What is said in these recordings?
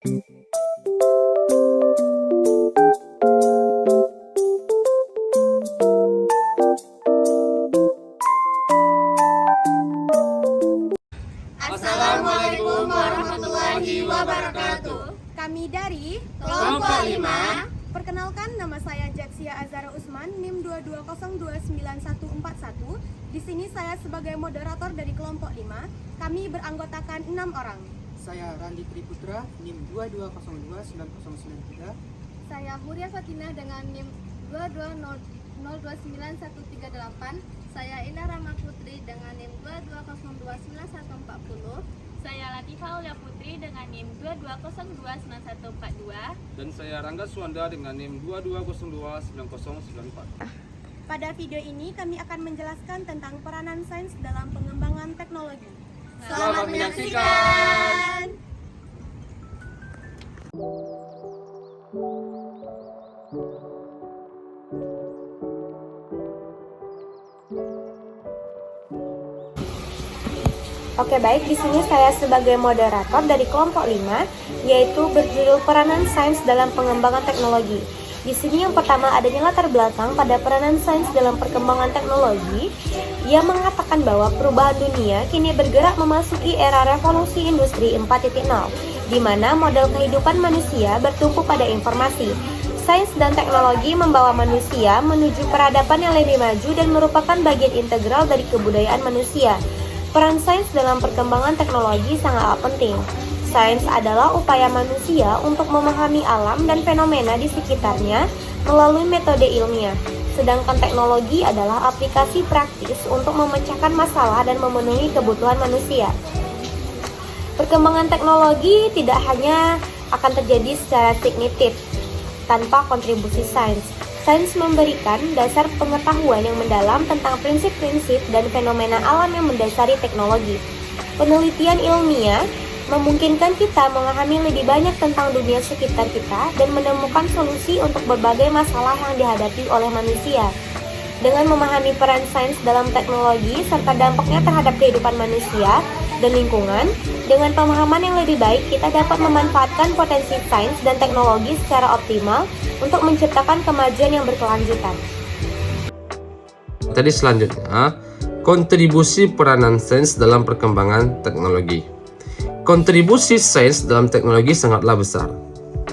Assalamualaikum warahmatullahi wabarakatuh. Kami dari Kelompok 5. Perkenalkan, nama saya Jaksia Azara Usman, NIM 220294141. Di sini saya sebagai moderator dari kelompok 5. Kami beranggotakan 6 orang. Saya Randi Triputra, NIM 2202993. Saya Huria Fatinah dengan NIM 220294138. Saya Indah Rama Putri dengan NIM 220294140. Saya Latifah Aulia Putri dengan NIM 22029142. Dan saya Rangga Suwanda dengan NIM 22029094. Pada video ini kami akan menjelaskan tentang peranan sains dalam pengembangan teknologi. Selamat menyaksikan. Oke, baik, di sini saya sebagai moderator dari kelompok 5, yaitu berjudul Peranan Sains dalam Pengembangan Teknologi. Di sini yang pertama adanya latar belakang pada peranan sains dalam perkembangan teknologi yang mengatakan bahwa perubahan dunia kini bergerak memasuki era revolusi industri 4.0, di mana model kehidupan manusia bertumpu pada informasi. Sains dan teknologi membawa manusia menuju peradaban yang lebih maju dan merupakan bagian integral dari kebudayaan manusia. Peran sains dalam perkembangan teknologi sangatlah penting. Sains adalah upaya manusia untuk memahami alam dan fenomena di sekitarnya melalui metode ilmiah. Sedangkan teknologi adalah aplikasi praktis untuk memecahkan masalah dan memenuhi kebutuhan manusia. Perkembangan teknologi tidak hanya akan terjadi secara signifikan tanpa kontribusi sains. Sains memberikan dasar pengetahuan yang mendalam tentang prinsip-prinsip dan fenomena alam yang mendasari teknologi. Penelitian ilmiah memungkinkan kita memahami lebih banyak tentang dunia sekitar kita dan menemukan solusi untuk berbagai masalah yang dihadapi oleh manusia. Dengan memahami peran sains dalam teknologi serta dampaknya terhadap kehidupan manusia dan lingkungan, dengan pemahaman yang lebih baik kita dapat memanfaatkan potensi sains dan teknologi secara optimal untuk menciptakan kemajuan yang berkelanjutan. Tadi selanjutnya, kontribusi peranan sains dalam perkembangan teknologi. Kontribusi sains dalam teknologi sangatlah besar.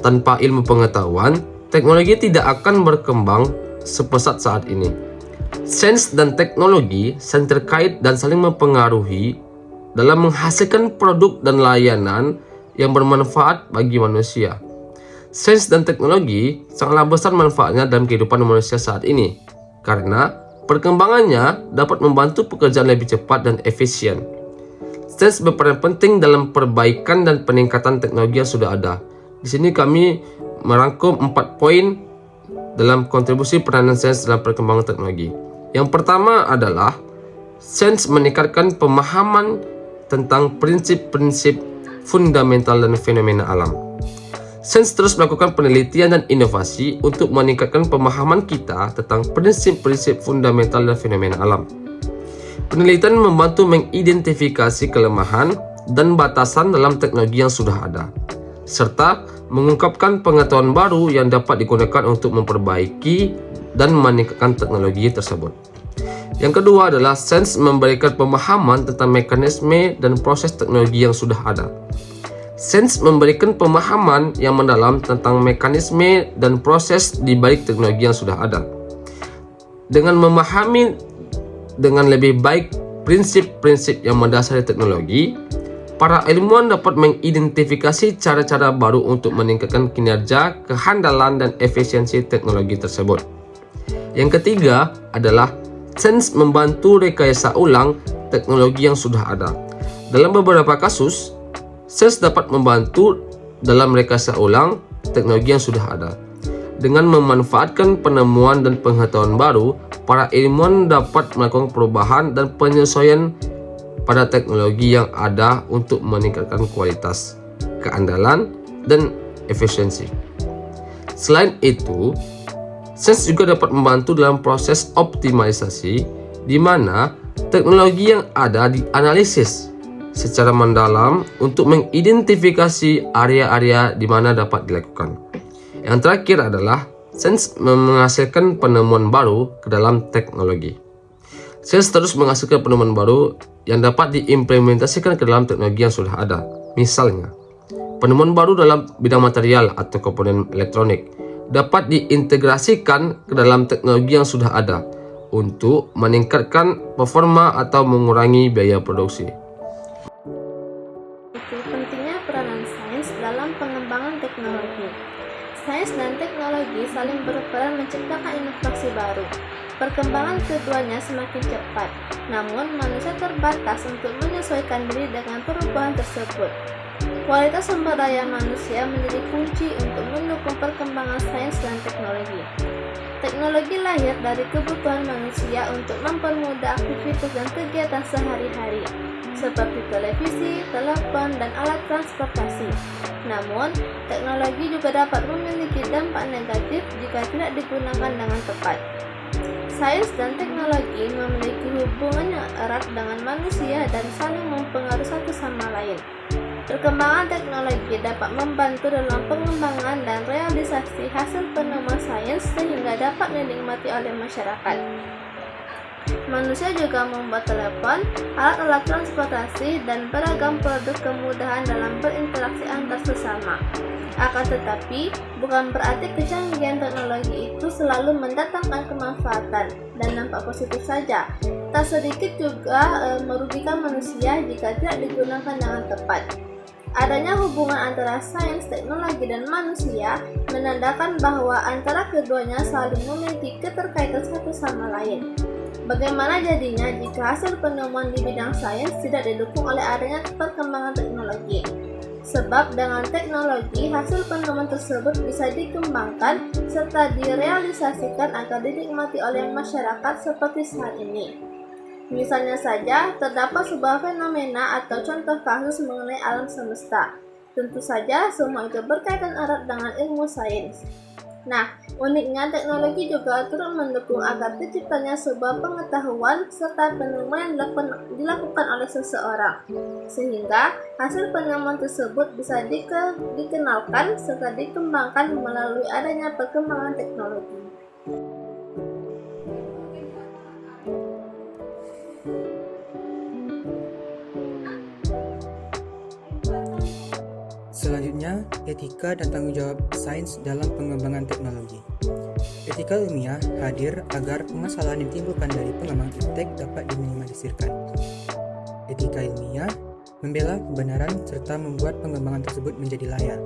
Tanpa ilmu pengetahuan, teknologi tidak akan berkembang sepesat saat ini. Sains dan teknologi saling terkait dan saling mempengaruhi dalam menghasilkan produk dan layanan yang bermanfaat bagi manusia. Sains dan teknologi sangatlah besar manfaatnya dalam kehidupan manusia saat ini, karena perkembangannya dapat membantu pekerjaan lebih cepat dan efisien. Sains berperan penting dalam perbaikan dan peningkatan teknologi yang sudah ada. Di sini kami merangkum 4 poin dalam kontribusi peranan sains dalam perkembangan teknologi. Yang pertama adalah sains meningkatkan pemahaman tentang prinsip-prinsip fundamental dan fenomena alam. Sains terus melakukan penelitian dan inovasi untuk meningkatkan pemahaman kita tentang prinsip-prinsip fundamental dan fenomena alam. Penelitian membantu mengidentifikasi kelemahan dan batasan dalam teknologi yang sudah ada, serta mengungkapkan pengetahuan baru yang dapat digunakan untuk memperbaiki dan meningkatkan teknologi tersebut. Yang kedua adalah sains memberikan pemahaman tentang mekanisme dan proses teknologi yang sudah ada. Sains memberikan pemahaman yang mendalam tentang mekanisme dan proses di balik teknologi yang sudah ada. Dengan memahami dengan lebih baik prinsip-prinsip yang mendasari teknologi, para ilmuwan dapat mengidentifikasi cara-cara baru untuk meningkatkan kinerja, kehandalan, dan efisiensi teknologi tersebut. Yang ketiga adalah sains membantu rekayasa ulang teknologi yang sudah ada. Dalam beberapa kasus, sains dapat membantu dalam rekayasa ulang teknologi yang sudah ada. Dengan memanfaatkan penemuan dan pengetahuan baru, para ilmuwan dapat melakukan perubahan dan penyesuaian pada teknologi yang ada untuk meningkatkan kualitas, keandalan, dan efisiensi. Selain itu, sains juga dapat membantu dalam proses optimalisasi, di mana teknologi yang ada dianalisis secara mendalam untuk mengidentifikasi area-area di mana dapat dilakukan. Yang terakhir adalah sains menghasilkan penemuan baru ke dalam teknologi. Sains terus menghasilkan penemuan baru yang dapat diimplementasikan ke dalam teknologi yang sudah ada. Misalnya, penemuan baru dalam bidang material atau komponen elektronik dapat diintegrasikan ke dalam teknologi yang sudah ada untuk meningkatkan performa atau mengurangi biaya produksi. Itu pentingnya peranan sains dalam pengembangan teknologi. Sains dan teknologi saling berperan menciptakan inovasi baru. Perkembangan keduanya semakin cepat, namun manusia terbatas untuk menyesuaikan diri dengan perubahan tersebut. Kualitas sumber daya manusia menjadi kunci untuk mendukung perkembangan sains dan teknologi. Teknologi lahir dari kebutuhan manusia untuk mempermudah aktivitas dan kegiatan sehari-hari, seperti televisi, telepon, dan alat transportasi. Namun, teknologi juga dapat memiliki dampak negatif jika tidak digunakan dengan tepat. Sains dan teknologi memiliki hubungan yang erat dengan manusia dan saling mempengaruhi satu sama lain. Perkembangan teknologi dapat membantu dalam pengembangan dan realisasi hasil penemuan sains sehingga dapat dinikmati oleh masyarakat. Manusia juga membuat telepon, alat-alat transportasi, dan beragam produk kemudahan dalam berinteraksi antar sesama. Akan tetapi, bukan berarti kecanggihan teknologi itu selalu mendatangkan kemanfaatan dan dampak positif saja. Tak sedikit juga merugikan manusia jika tidak digunakan dengan tepat. Adanya hubungan antara sains, teknologi, dan manusia menandakan bahwa antara keduanya saling memiliki keterkaitan satu sama lain. Bagaimana jadinya jika hasil penemuan di bidang sains tidak didukung oleh adanya perkembangan teknologi? Sebab dengan teknologi, hasil penemuan tersebut bisa dikembangkan serta direalisasikan agar dinikmati oleh masyarakat seperti saat ini. Misalnya saja, terdapat sebuah fenomena atau contoh kasus mengenai alam semesta. Tentu saja, semua itu berkaitan erat dengan ilmu sains. Nah, uniknya teknologi juga turut mendukung agar terciptanya sebuah pengetahuan serta penemuan yang dilakukan oleh seseorang, sehingga hasil penemuan tersebut bisa dikenalkan serta dikembangkan melalui adanya perkembangan teknologi. Selanjutnya, etika dan tanggung jawab sains dalam pengembangan teknologi. Etika ilmiah hadir agar permasalahan yang ditimbulkan dari pengembang iptek dapat diminimalisirkan. Etika ilmiah membela kebenaran serta membuat pengembangan tersebut menjadi layak.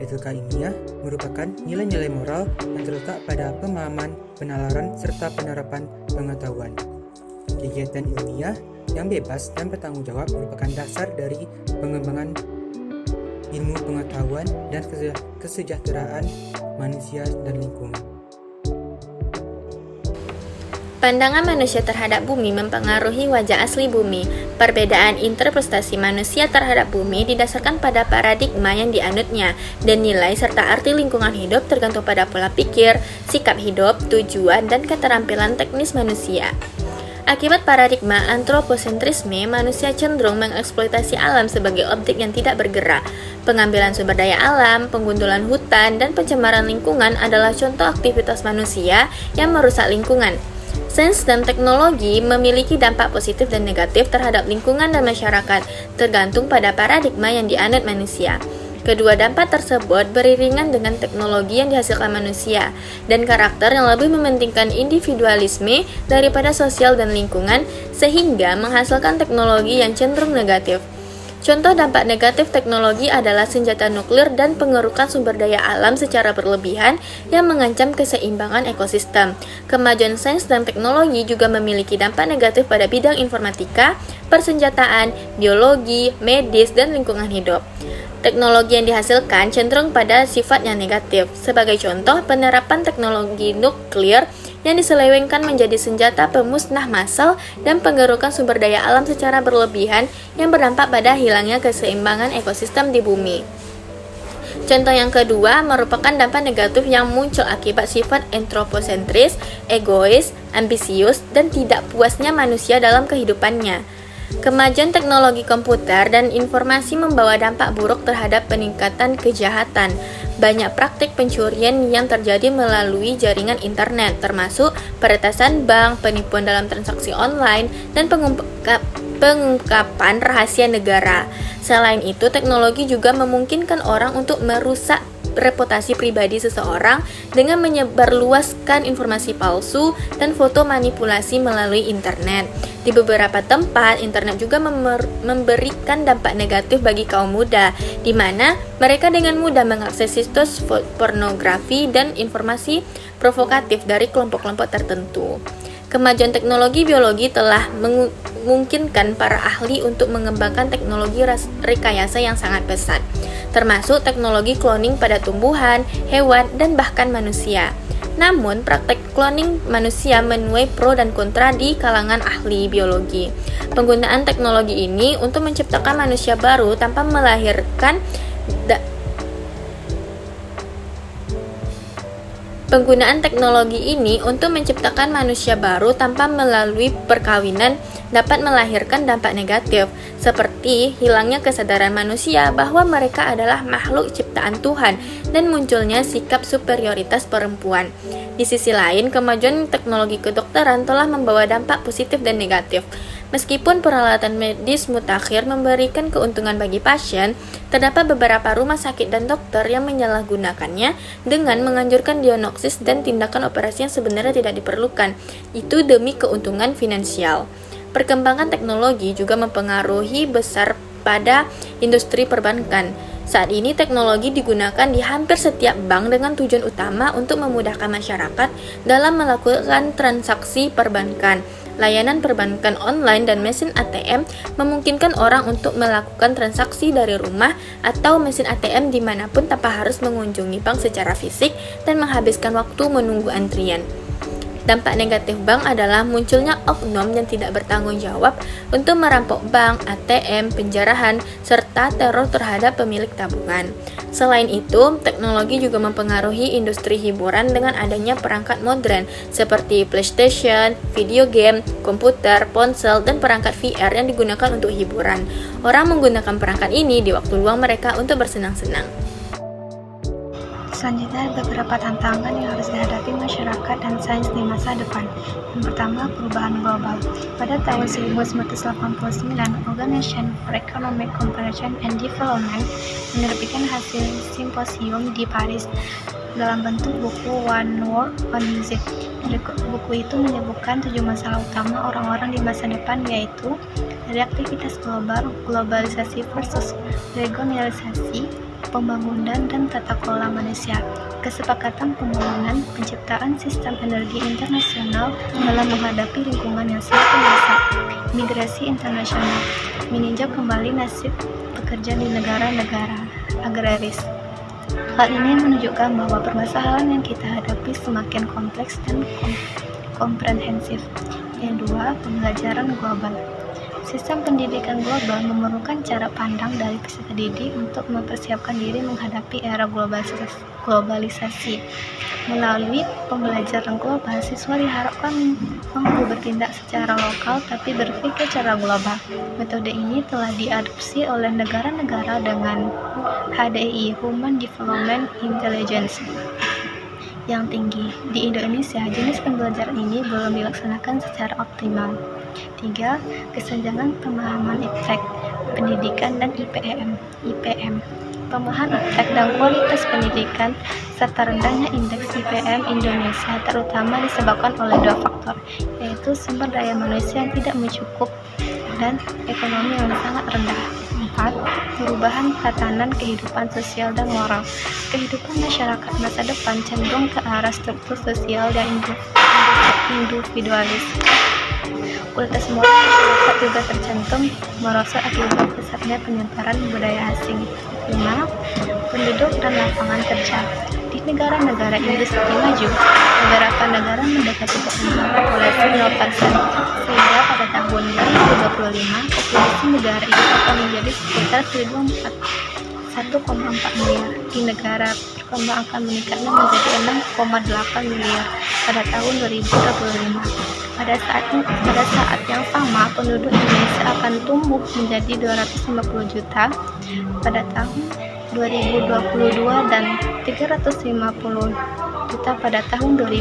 Etika ilmiah merupakan nilai-nilai moral yang terletak pada pemahaman, penalaran, serta penerapan pengetahuan. Kegiatan ilmiah yang bebas dan bertanggung jawab merupakan dasar dari pengembangan ilmu pengetahuan dan kesejahteraan manusia dan lingkungan. Pandangan manusia terhadap bumi mempengaruhi wajah asli bumi. Perbedaan interpretasi manusia terhadap bumi didasarkan pada paradigma yang dianutnya, dan nilai serta arti lingkungan hidup tergantung pada pola pikir, sikap hidup, tujuan, dan keterampilan teknis manusia. Akibat paradigma antroposentrisme, manusia cenderung mengeksploitasi alam sebagai objek yang tidak bergerak. Pengambilan sumber daya alam, penggundulan hutan, dan pencemaran lingkungan adalah contoh aktivitas manusia yang merusak lingkungan. Sains dan teknologi memiliki dampak positif dan negatif terhadap lingkungan dan masyarakat, tergantung pada paradigma yang dianut manusia. Kedua dampak tersebut beriringan dengan teknologi yang dihasilkan manusia dan karakter yang lebih mementingkan individualisme daripada sosial dan lingkungan, sehingga menghasilkan teknologi yang cenderung negatif. Contoh dampak negatif teknologi adalah senjata nuklir dan pengerukan sumber daya alam secara berlebihan yang mengancam keseimbangan ekosistem. Kemajuan sains dan teknologi juga memiliki dampak negatif pada bidang informatika, persenjataan, biologi, medis, dan lingkungan hidup. Teknologi yang dihasilkan cenderung pada sifat yang negatif. Sebagai contoh, penerapan teknologi nuklir yang diselewengkan menjadi senjata pemusnah massal dan pengerukan sumber daya alam secara berlebihan yang berdampak pada hilangnya keseimbangan ekosistem di bumi. Contoh yang kedua merupakan dampak negatif yang muncul akibat sifat antroposentris, egois, ambisius, dan tidak puasnya manusia dalam kehidupannya. Kemajuan teknologi komputer dan informasi membawa dampak buruk terhadap peningkatan kejahatan. Banyak praktik pencurian yang terjadi melalui jaringan internet, termasuk peretasan bank, penipuan dalam transaksi online, dan pengungkapan rahasia negara. Selain itu, teknologi juga memungkinkan orang untuk merusak reputasi pribadi seseorang dengan menyebarluaskan informasi palsu dan foto manipulasi melalui internet. Di beberapa tempat, internet juga memberikan dampak negatif bagi kaum muda, di mana mereka dengan mudah mengakses situs pornografi dan informasi provokatif dari kelompok-kelompok tertentu. Kemajuan teknologi biologi telah memungkinkan para ahli untuk mengembangkan teknologi rekayasa yang sangat pesat, termasuk teknologi cloning pada tumbuhan, hewan, dan bahkan manusia. Namun, praktek cloning manusia menuai pro dan kontra di kalangan ahli biologi. Penggunaan teknologi ini untuk menciptakan manusia baru tanpa melahirkan Penggunaan teknologi ini untuk menciptakan manusia baru tanpa melalui perkawinan dapat melahirkan dampak negatif, seperti hilangnya kesadaran manusia bahwa mereka adalah makhluk ciptaan Tuhan dan munculnya sikap superioritas perempuan. Di sisi lain, kemajuan teknologi kedokteran telah membawa dampak positif dan negatif. Meskipun peralatan medis mutakhir memberikan keuntungan bagi pasien, terdapat beberapa rumah sakit dan dokter yang menyalahgunakannya dengan menganjurkan diagnosis dan tindakan operasi yang sebenarnya tidak diperlukan, itu demi keuntungan finansial. Perkembangan teknologi juga mempengaruhi besar pada industri perbankan. Saat ini teknologi digunakan di hampir setiap bank dengan tujuan utama untuk memudahkan masyarakat dalam melakukan transaksi perbankan. Layanan perbankan online dan mesin ATM memungkinkan orang untuk melakukan transaksi dari rumah atau mesin ATM dimanapun tanpa harus mengunjungi bank secara fisik dan menghabiskan waktu menunggu antrian. Dampak negatif bank adalah munculnya oknum yang tidak bertanggung jawab untuk merampok bank, ATM, penjarahan, serta teror terhadap pemilik tabungan. Selain itu, teknologi juga mempengaruhi industri hiburan dengan adanya perangkat modern seperti PlayStation, video game, komputer, ponsel, dan perangkat VR yang digunakan untuk hiburan. Orang menggunakan perangkat ini di waktu luang mereka untuk bersenang-senang. Selanjutnya, beberapa tantangan yang harus dihadapi masyarakat dan sains di masa depan. Yang pertama, perubahan global. Pada tahun 1989, Organization for Economic Cooperation and Development menerbitkan hasil simposium di Paris dalam bentuk buku One World, One Music. Buku itu menyebutkan 7 masalah utama orang-orang di masa depan, yaitu dari aktivitas global, globalisasi versus regionalisasi, pembangunan dan tata kelola manusia, kesepakatan pembangunan, penciptaan sistem energi internasional dalam menghadapi lingkungan yang semakin rusak, migrasi internasional, meninjau kembali nasib pekerja di negara-negara agraris. Hal ini menunjukkan bahwa permasalahan yang kita hadapi semakin kompleks dan komprehensif. Yang dua, pembelajaran global. Sistem pendidikan global memerlukan cara pandang dari peserta didik untuk mempersiapkan diri menghadapi era globalisasi. Melalui pembelajaran global, siswa diharapkan mampu bertindak secara lokal tapi berpikir secara global. Metode ini telah diadopsi oleh negara-negara dengan HDI (Human Development Intelligence) yang tinggi. Di Indonesia, jenis pembelajaran ini belum dilaksanakan secara optimal. 3. Kesenjangan pemahaman iptek, pendidikan dan IPM. Pemahaman iptek dan kualitas pendidikan serta rendahnya indeks IPM Indonesia terutama disebabkan oleh 2 faktor, yaitu sumber daya manusia yang tidak mencukup dan ekonomi yang sangat rendah. 4. Perubahan tatanan kehidupan sosial dan moral. Kehidupan masyarakat masa depan cenderung ke arah struktur sosial dan individualis. Kualitas moral masyarakat juga tercantum merosot akibat besarnya penyebaran budaya asing. 5. Penduduk dan lapangan kerja. Di negara-negara industri maju, beberapa negara mendekati pertumbuhan populasi 0%, sehingga pada tahun 2025 populasi negara itu akan menjadi sekitar 1,4 miliar. Di negara berkembang akan meningkatnya menjadi 6,8 miliar pada tahun 2025. Pada saat yang sama, penduduk Indonesia akan tumbuh menjadi 250 juta pada tahun 2022 dan 350 juta pada tahun 2050.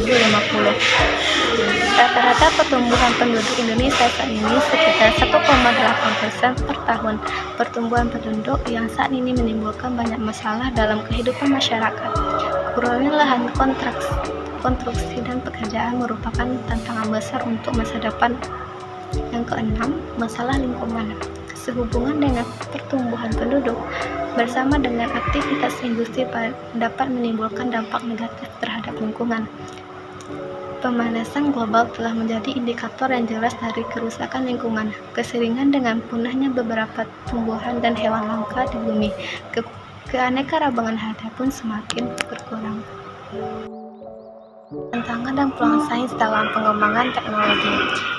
Rata-rata pertumbuhan penduduk Indonesia saat ini sekitar 1,8% per tahun. Pertumbuhan penduduk yang saat ini menimbulkan banyak masalah dalam kehidupan masyarakat. Kurangnya lahan konstruksi dan pekerjaan merupakan tantangan besar untuk masa depan. Yang keenam, masalah lingkungan. Sehubungan dengan pertumbuhan penduduk bersama dengan aktivitas industri dapat menimbulkan dampak negatif terhadap lingkungan. Pemanasan global telah menjadi indikator yang jelas dari kerusakan lingkungan. Keseringan dengan punahnya beberapa tumbuhan dan hewan langka di bumi. Keanekaragaman hayati pun semakin berkurang. Tantangan dan peluang sains dalam pengembangan teknologi.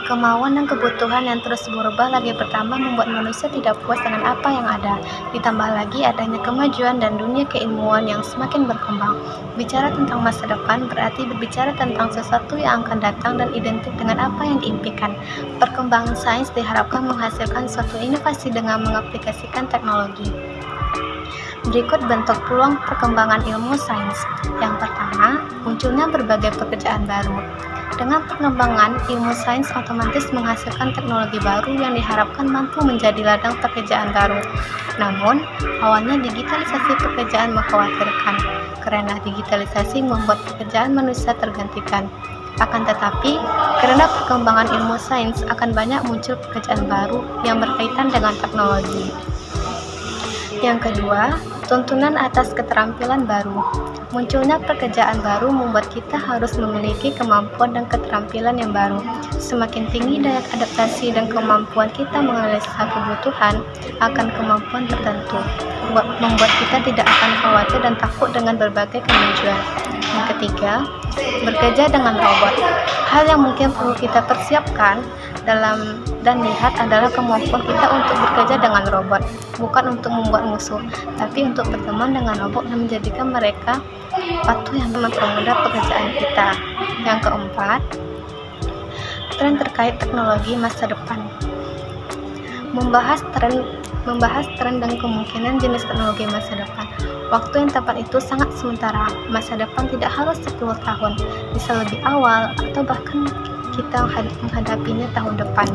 Kemauan dan kebutuhan yang terus berubah lagi bertambah membuat manusia tidak puas dengan apa yang ada. Ditambah lagi adanya kemajuan dan dunia keilmuan yang semakin berkembang. Bicara tentang masa depan berarti berbicara tentang sesuatu yang akan datang dan identik dengan apa yang diimpikan. Perkembangan sains diharapkan menghasilkan suatu inovasi dengan mengaplikasikan teknologi. Berikut bentuk peluang perkembangan ilmu sains. Yang pertama, munculnya berbagai pekerjaan baru. Dengan pengembangan ilmu sains otomatis menghasilkan teknologi baru yang diharapkan mampu menjadi ladang pekerjaan baru. Namun, awalnya digitalisasi pekerjaan mengkhawatirkan, karena digitalisasi membuat pekerjaan manusia tergantikan. Akan tetapi, karena perkembangan ilmu sains akan banyak muncul pekerjaan baru yang berkaitan dengan teknologi. Yang kedua, tuntunan atas keterampilan baru. Munculnya pekerjaan baru membuat kita harus memiliki kemampuan dan keterampilan yang baru. Semakin tinggi daya adaptasi dan kemampuan kita menganalisa kebutuhan akan kemampuan tertentu, membuat kita tidak akan khawatir dan takut dengan berbagai kemajuan. Yang ketiga, bekerja dengan robot. Hal yang mungkin perlu kita persiapkan dan lihat adalah kemampuan kita untuk bekerja dengan robot, bukan untuk membuat musuh, tapi untuk berteman dengan robot dan menjadikan mereka patuh yang mempermudah pekerjaan kita. Yang keempat, tren terkait teknologi masa depan. Membahas tren dan kemungkinan jenis teknologi masa depan. Waktu yang tepat itu sangat sementara. Masa depan tidak harus 10 tahun, bisa lebih awal atau bahkan kita menghadapinya tahun depan.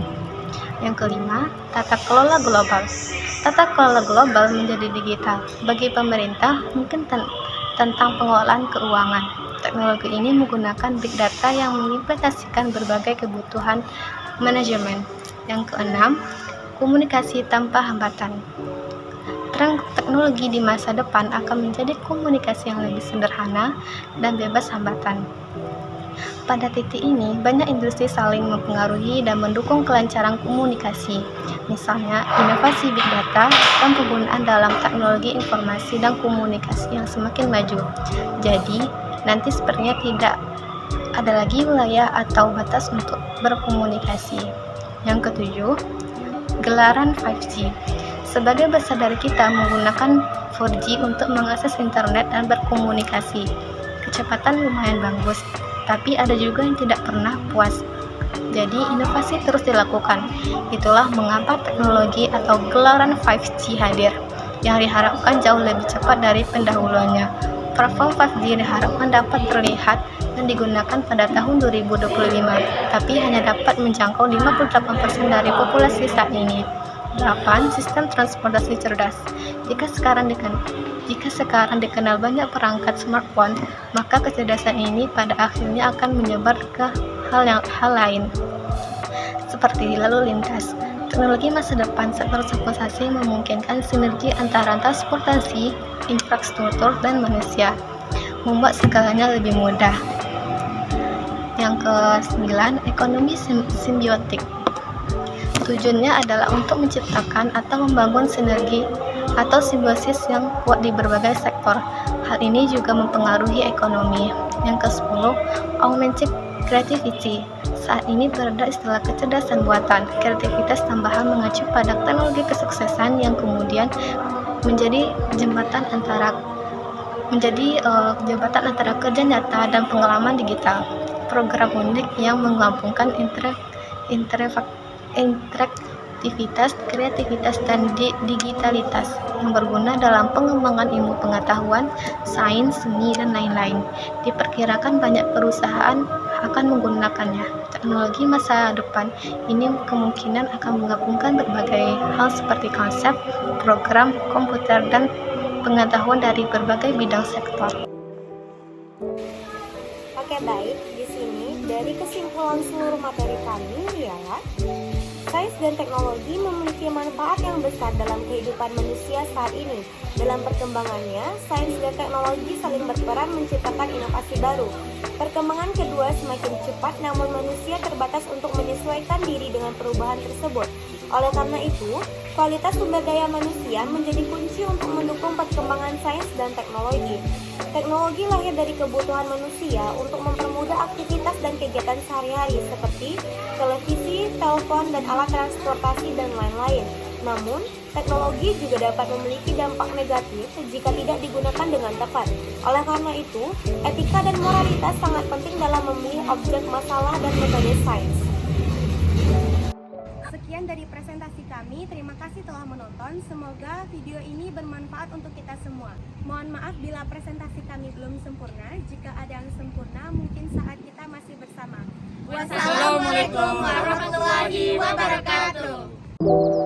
Yang kelima, tata kelola global. Tata kelola global menjadi digital. Bagi pemerintah, mungkin tentang pengelolaan keuangan. Teknologi ini menggunakan big data yang mengimplementasikan berbagai kebutuhan manajemen. Yang keenam, komunikasi tanpa hambatan. Tren teknologi di masa depan akan menjadi komunikasi yang lebih sederhana dan bebas hambatan. Pada titik ini, banyak industri saling mempengaruhi dan mendukung kelancaran komunikasi. Misalnya, inovasi big data dan penggunaan dalam teknologi informasi dan komunikasi yang semakin maju. Jadi, nanti sepertinya tidak ada lagi wilayah atau batas untuk berkomunikasi. Yang ketujuh, gelaran 5G. Sebagai besar dari kita menggunakan 4G untuk mengakses internet dan berkomunikasi. Kecepatan lumayan bagus, tapi ada juga yang tidak pernah puas. Jadi inovasi terus dilakukan. Itulah mengapa teknologi atau gelaran 5G hadir, yang diharapkan jauh lebih cepat dari pendahuluannya. Platform 5G diharapkan dapat terlihat dan digunakan pada tahun 2025, tapi hanya dapat menjangkau 58% dari populasi saat ini. 8. Sistem transportasi cerdas. Jika sekarang dikenal banyak perangkat smartphone, maka kecerdasan ini pada akhirnya akan menyebar ke hal lain, seperti lalu lintas. Teknologi masa depan sektor transportasi memungkinkan sinergi antara transportasi, infrastruktur, dan manusia, membuat segalanya lebih mudah. Yang ke-9, ekonomi simbiotik. Tujuannya adalah untuk menciptakan atau membangun sinergi atau simbiosis yang kuat di berbagai sektor. Hal ini juga mempengaruhi ekonomi. Yang ke-10, augmented creativity. Saat ini beredar istilah kecerdasan buatan. Kreativitas tambahan mengacu pada teknologi kesuksesan yang kemudian menjadi jembatan antara kerja nyata dan pengalaman digital. program unik yang menggabungkan interaktivitas, kreativitas, dan digitalitas yang berguna dalam pengembangan ilmu pengetahuan, sains, seni, dan lain-lain. Diperkirakan banyak perusahaan akan menggunakannya. Teknologi masa depan ini kemungkinan akan menggabungkan berbagai hal seperti konsep, program, komputer, dan pengetahuan dari berbagai bidang sektor. Oke, baik. Di sini dari kesimpulan seluruh materi kami ialah sains dan teknologi memiliki manfaat yang besar dalam kehidupan manusia saat ini. Dalam perkembangannya, sains dan teknologi saling berperan menciptakan inovasi baru. Perkembangan kedua semakin cepat, namun manusia terbatas untuk menyesuaikan diri dengan perubahan tersebut. Oleh karena itu, kualitas sumber daya manusia menjadi kunci untuk mendukung perkembangan sains dan teknologi. Teknologi lahir dari kebutuhan manusia untuk mempermudah aktivitas dan kegiatan sehari-hari seperti televisi, telepon, dan alat transportasi dan lain-lain. Namun, teknologi juga dapat memiliki dampak negatif jika tidak digunakan dengan tepat. Oleh karena itu, etika dan moralitas sangat penting dalam memilih objek masalah dan metode sains. Sekian dari presentasi kami, terima kasih telah menonton. Semoga video ini bermanfaat untuk kita semua. Mohon maaf bila presentasi kami belum sempurna. Jika ada yang sempurna, mungkin saat kita masih bersama. Wassalamualaikum warahmatullahi wabarakatuh.